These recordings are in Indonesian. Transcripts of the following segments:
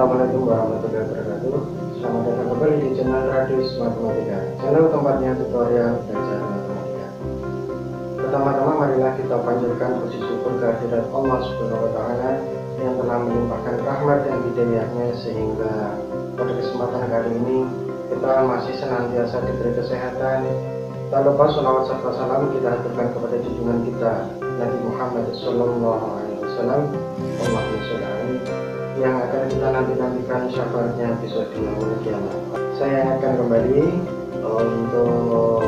Assalamualaikum warahmatullahi wabarakatuh. Selamat datang kembali di channel Radius Matematika, channel tempatnya tutorial belajar matematika. Pertama-tama marilah kita panjatkan puji syukur kehadirat Allah Subhanahu wa Ta'ala yang telah melimpahkan rahmat dan hidayahnya sehingga pada kesempatan kali ini kita masih senantiasa diberi kesehatan. Tak lupa sholawat serta salam kita aturkan kepada junjungan kita Nabi Muhammad Sallallahu Alaihi Wasallam, Allahumma sholli alaihi, yang akan kita nantikan syafaatnya besok di yaumul kiamat. Saya akan kembali untuk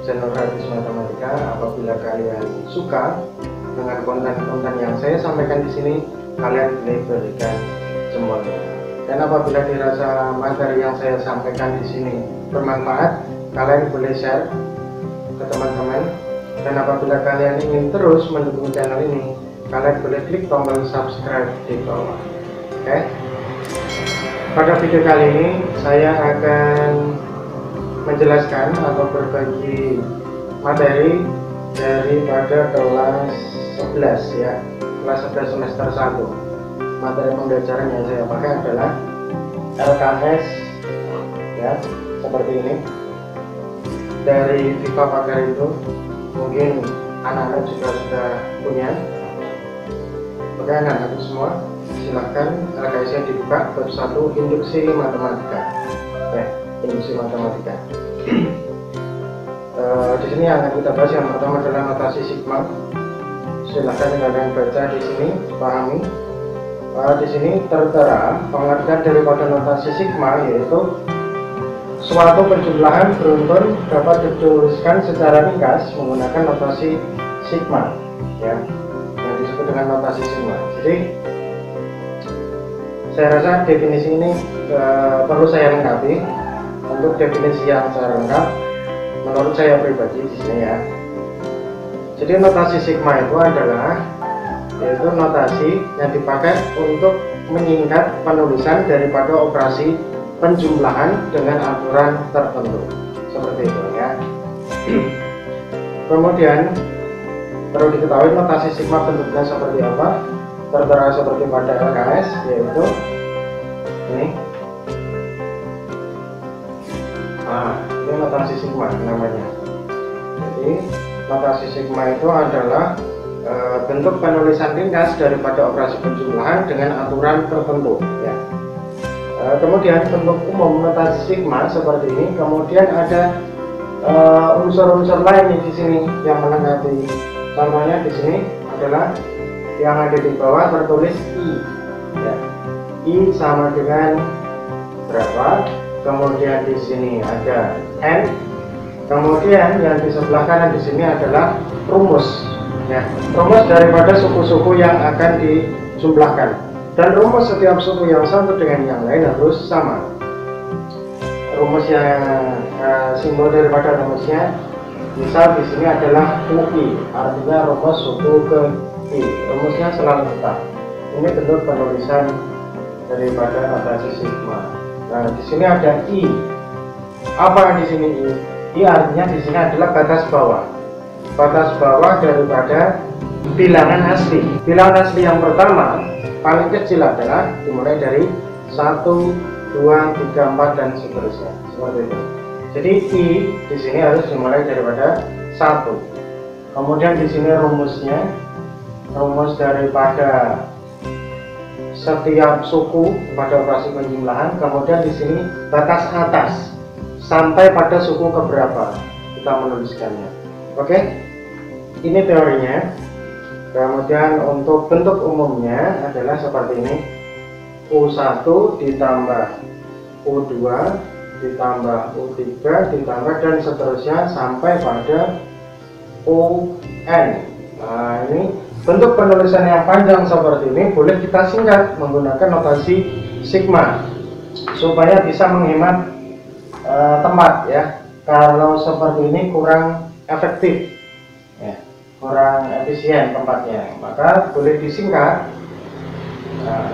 channel Radius Matematika. Apabila kalian suka dengan konten-konten yang saya sampaikan di sini, kalian boleh berikan jempolnya. Dan apabila dirasa materi yang saya sampaikan di sini bermanfaat, kalian boleh share ke teman-teman. Dan apabila kalian ingin terus mendukung channel ini, kalian boleh klik tombol subscribe di bawah. Oke. Pada video kali ini saya akan menjelaskan atau berbagi materi daripada kelas 11 ya, kelas 11 semester 1. Materi pembelajaran yang saya pakai adalah LKS ya, seperti ini. Dari Viva Pagar itu mungkin anak-anak juga sudah punya. Oke, anak-anak semua silahkan LKS-nya dibuka. Bab 1 induksi matematika. Induksi matematika. Di sini yang akan kita bahas yang pertama adalah notasi sigma. Silahkan kalian baca di sini, pahami. Di sini tertera pengertian daripada notasi sigma, yaitu suatu penjumlahan beruntun dapat dituliskan secara ringkas menggunakan notasi sigma, ya, yang disebut dengan notasi sigma. Jadi saya rasa definisi ini perlu saya lengkapi. Untuk definisi yang saya lengkap, menurut saya pribadi di sini ya. Jadi notasi sigma itu adalah yaitu notasi yang dipakai untuk menyingkat penulisan daripada operasi penjumlahan dengan aturan tertentu, seperti itu ya. Kemudian perlu diketahui notasi sigma bentuknya seperti apa. Tertera seperti pada LKS, yaitu ini. Ini notasi sigma namanya. Jadi notasi sigma itu adalah bentuk penulisan ringkas daripada operasi penjumlahan dengan aturan tertentu ya. Kemudian bentuk umum notasi sigma seperti ini. Kemudian ada unsur-unsur lain di sini yang melengkapi. Contohnya di sini adalah yang ada di bawah tertulis I ya. I sama dengan berapa? Kemudian di sini ada N. Kemudian yang di sebelah kanan di sini adalah rumus ya. Rumus daripada suku-suku yang akan dijumlahkan. Dan rumus setiap suku yang satu dengan yang lain harus sama. Rumus yang simbol daripada rumusnya, misal di sini adalah UI, artinya rumus suku ke I. Rumusnya selalu tetap. Ini bentuk penulisan daripada notasi sigma. Nah, di sini ada I. Apa di sini I? I artinya di sini adalah batas bawah. Batas bawah daripada bilangan asli. Bilangan asli yang pertama paling kecil adalah dimulai dari 1, 2, 3, 4 dan seterusnya. Seperti itu. Jadi I di sini harus dimulai daripada 1. Kemudian di sini rumusnya, rumus daripada setiap suku pada operasi penjumlahan. Kemudian di sini batas atas sampai pada suku keberapa kita menuliskannya. Oke, ini teorinya. Kemudian untuk bentuk umumnya adalah seperti ini: U1 ditambah U2 ditambah U3 ditambah dan seterusnya sampai pada UN. Nah, ini bentuk penulisan yang panjang seperti ini boleh kita singkat menggunakan notasi sigma supaya bisa menghemat tempat ya. Kalau seperti ini kurang efektif ya, kurang efisien tempatnya, maka boleh disingkat.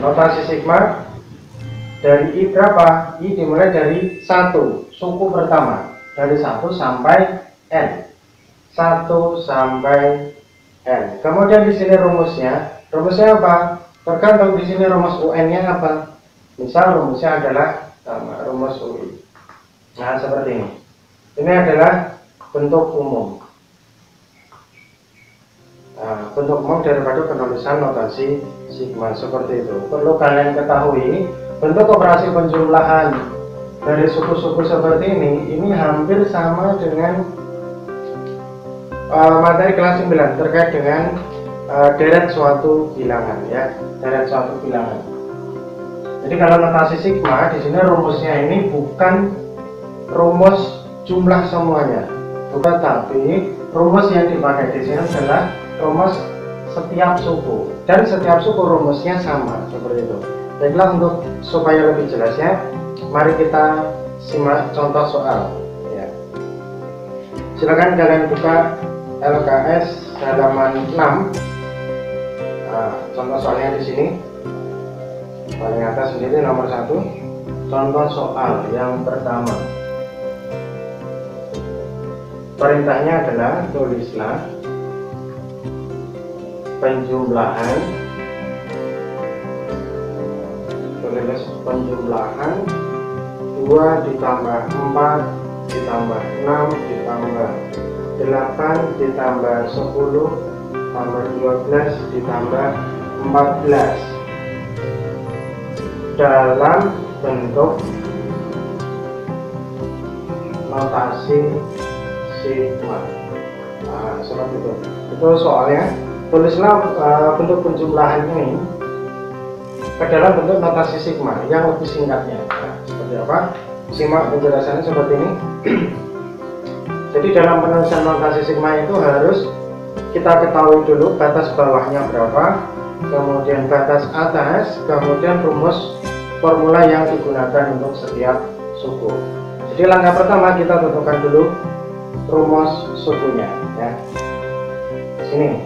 Notasi sigma dari I berapa? I dimulai dari 1, suku pertama, dari 1 sampai N. 1 sampai N. Kemudian di sini rumusnya apa? Tergantung di sini rumus UN-nya apa. Misal rumusnya adalah sama rumus UI. Nah, seperti ini. Ini adalah bentuk umum. Nah, bentuk umum daripada penulisan notasi sigma seperti itu. Perlu kalian ketahui, bentuk operasi penjumlahan dari suku-suku seperti ini hampir sama dengan materi kelas 9 terkait dengan deret suatu bilangan, ya, deret suatu bilangan. Jadi kalau notasi sigma di sini rumusnya ini bukan rumus jumlah semuanya, bukan, tapi rumus yang dipakai di sini adalah rumus setiap suku, dan setiap suku rumusnya sama seperti itu. Baiklah, untuk supaya lebih jelasnya, mari kita simak contoh soal. Ya. Silakan kalian buka LKS halaman 6. Nah, contoh soalnya di sini paling atas sendiri nomor 1. Contoh soal yang pertama. Perintahnya adalah tulislah penjumlahan, tulis penjumlahan 2 ditambah 4 ditambah 6 ditambah 8 ditambah 10 tambah 12 ditambah 14 dalam bentuk notasi sigma. Nah, seperti itu. Itu soalnya, tulislah bentuk penjumlahan ini ke dalam bentuk notasi sigma yang lebih singkatnya. Nah, seperti apa? Simak penjelasannya seperti ini. Jadi dalam penulisan notasi sigma itu harus kita ketahui dulu batas bawahnya berapa, kemudian batas atas, kemudian rumus formula yang digunakan untuk setiap suku. Jadi langkah pertama kita tentukan dulu rumus sukunya, ya. Di sini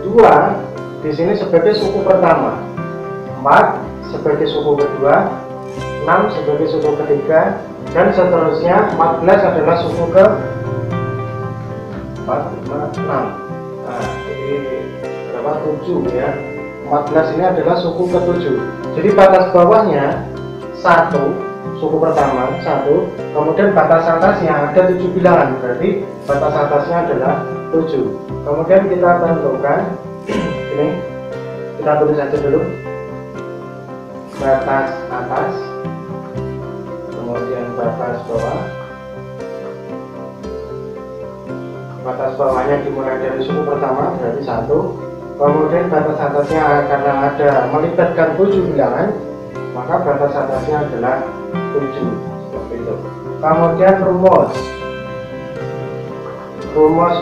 2 di sini sebagai suku pertama, 4 sebagai suku kedua, 6 sebagai suku ketiga, dan seterusnya. 14 adalah suku ke 4, 5, 6. Nah, jadi berapa? 7, ya. 14 ini adalah suku ke-7. Jadi batas bawahnya 1, suku pertama 1, kemudian batas atasnya ada 7 bilangan, berarti batas atasnya adalah 7. Kemudian kita tentukan ini, kita tulis saja dulu batas atas, kemudian batas bawah. Batas bawahnya dimulai dari suku pertama, berarti 1. Kemudian batas atasnya karena ada melibatkan 7 bilangan, maka batas atasnya adalah 7, seperti itu. Kemudian rumus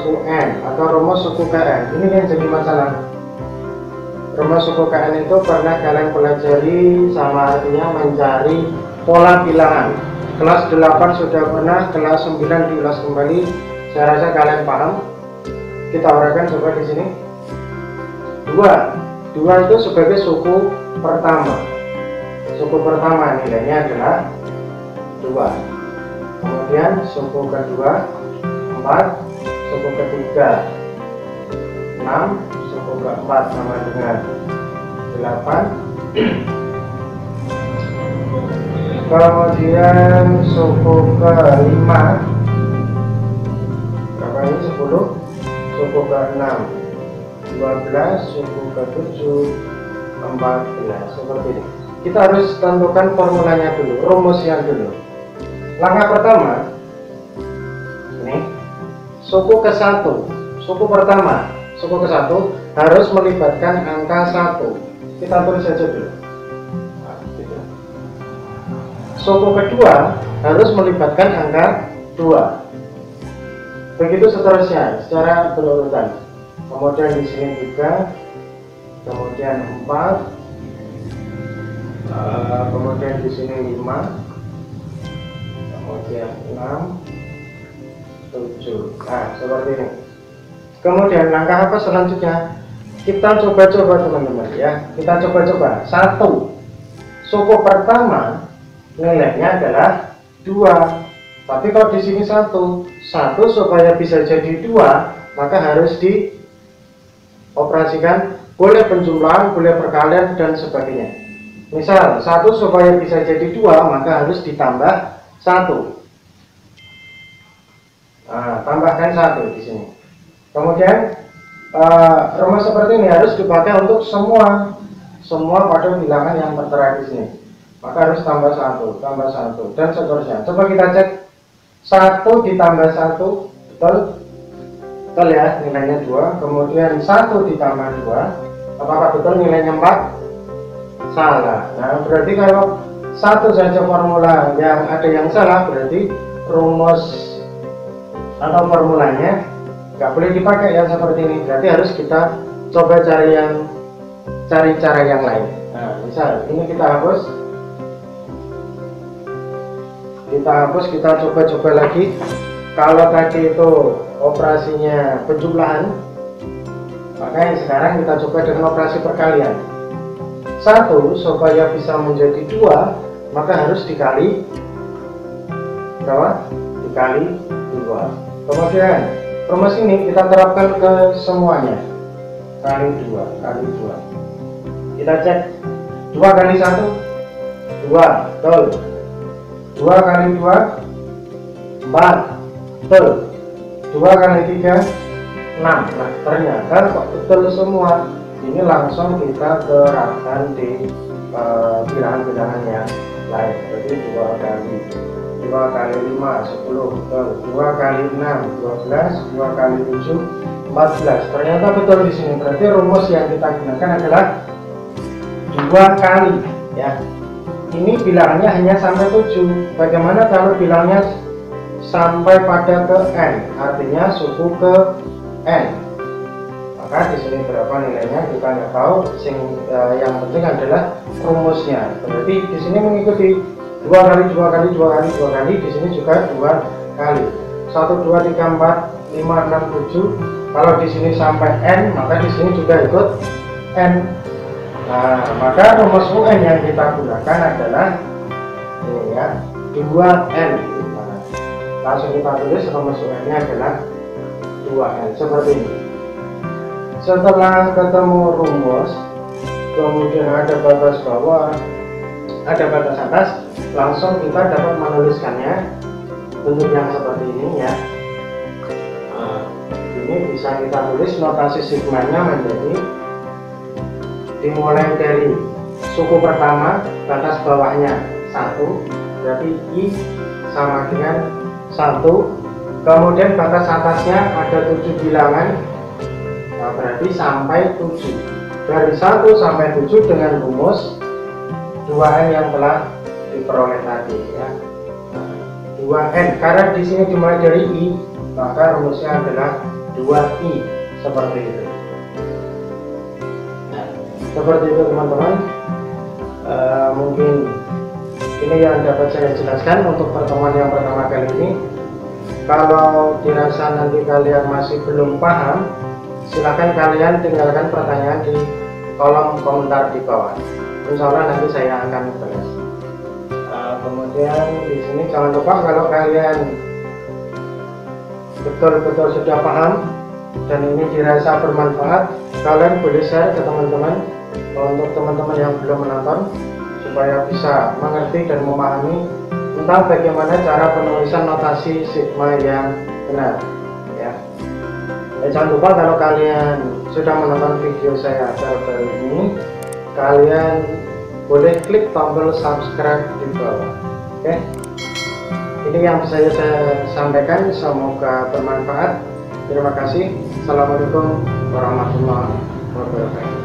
UN atau rumus suku KN, ini yang jadi masalah. Rumus suku KN itu pernah kalian pelajari, sama artinya mencari pola bilangan. Kelas 8 sudah pernah, kelas 9 diulas kembali. Saya rasa kalian paham. Kita uraikan coba di sini. 2 itu sebagai suku pertama. Suku pertama nilainya adalah 2. Kemudian suku kedua 4, suku ketiga 6, suku keempat sama dengan 8. Kemudian suku kelima berapa ini? 10, suku ke-6 12, suku ke-7 14, seperti ini. Kita harus tentukan formulanya dulu, rumusnya dulu. Langkah pertama ini, suku ke-1, suku pertama, suku ke-1 harus melibatkan angka 1. Kita tulis saja dulu. Nah, gitu. Suku kedua harus melibatkan angka 2. Begitu seterusnya secara berurutan. Kemudian di sini 3, kemudian 4, kemudian di sini 5, kemudian 6, 7. Nah, seperti ini. Kemudian langkah apa selanjutnya? Kita coba-coba teman-teman, ya. Kita coba-coba. 1, suku pertama nilainya adalah 2. Tapi kalau di sini 1 supaya bisa jadi 2, maka harus dioperasikan, boleh penjumlahan, boleh perkalian dan sebagainya. Misal 1 supaya bisa jadi 2 maka harus ditambah 1. Nah, tambahkan 1 di sini. Kemudian rumus seperti ini harus dipakai untuk semua pada bilangan yang tertera di sini. Maka harus tambah 1, tambah 1 dan seterusnya. Coba kita cek 1 ditambah 1 betul? Betul ya, nilainya 2. Kemudian 1 ditambah 2, apakah betul nilainya 4? Salah. Nah, berarti kalau 1 saja formula yang ada yang salah, berarti rumus atau formulanya nggak boleh dipakai yang seperti ini. Berarti harus kita coba cari cara yang lain. Nah, misal ini kita hapus, kita coba lagi. Kalau tadi itu operasinya penjumlahan, maka yang sekarang kita coba dengan operasi perkalian. 1 supaya bisa menjadi 2 maka harus dikali berapa? Dikali 2. Kemudian rumus ini kita terapkan ke semuanya. Kali 2. Kita cek 2 kali 1 2, betul. 2 kali 2 4, betul. 2 kali 3 6. Nah, ternyata kok betul semua. Ini langsung kita terapkan di bilangan-bilangan yang lain. Jadi 2 kali 5 10, betul. 2 kali 6 12, 2 kali 7 14. Ternyata betul di sini. Berarti rumus yang kita gunakan adalah 2 kali ya. Ini bilangannya hanya sampai 7. Bagaimana kalau bilangnya sampai pada ke n? Artinya suku ke n. Maka di sini berapa nilainya kita nggak tahu. Yang penting adalah rumusnya. Berarti di sini mengikuti 2 kali 2 kali 2 kali 2 kali. Di sini juga 2 kali. 1 2 3 4 5 6 7. Kalau di sini sampai n, maka di sini juga ikut n. Nah, maka rumus UN yang kita gunakan adalah ini ya, 2n. Langsung kita tulis rumus UN-nya adalah 2n seperti ini. Setelah ketemu rumus, kemudian ada batas bawah, ada batas atas, langsung kita dapat menuliskannya bentuk yang seperti ini ya. Nah, ini bisa kita tulis notasi sigmanya menjadi dimulai dari suku pertama, batas bawahnya 1, berarti I sama dengan 1. Kemudian batas atasnya ada 7 bilangan. Nah, berarti sampai 7. Dari 1 sampai 7 dengan rumus 2n yang telah diperoleh tadi ya. Nah, 2n karena di sini dimulai dari I, maka rumusnya adalah 2i seperti itu. Nah, seperti itu teman-teman. Mungkin ini yang dapat saya jelaskan untuk pertemuan yang pertama kali ini. Kalau dirasa nanti kalian masih belum paham, silakan kalian tinggalkan pertanyaan di kolom komentar di bawah. Insya Allah nanti saya akan balas. Kemudian di sini jangan lupa kalau kalian betul-betul sudah paham dan ini dirasa bermanfaat, kalian boleh share ke teman-teman untuk teman-teman yang belum menonton supaya bisa mengerti dan memahami tentang bagaimana cara penulisan notasi sigma yang benar ya. Jangan lupa kalau kalian sudah menonton video saya kali ini, kalian boleh klik tombol subscribe di bawah. Oke, ini yang bisa saya sampaikan, semoga bermanfaat. Terima kasih. Assalamualaikum warahmatullahi wabarakatuh.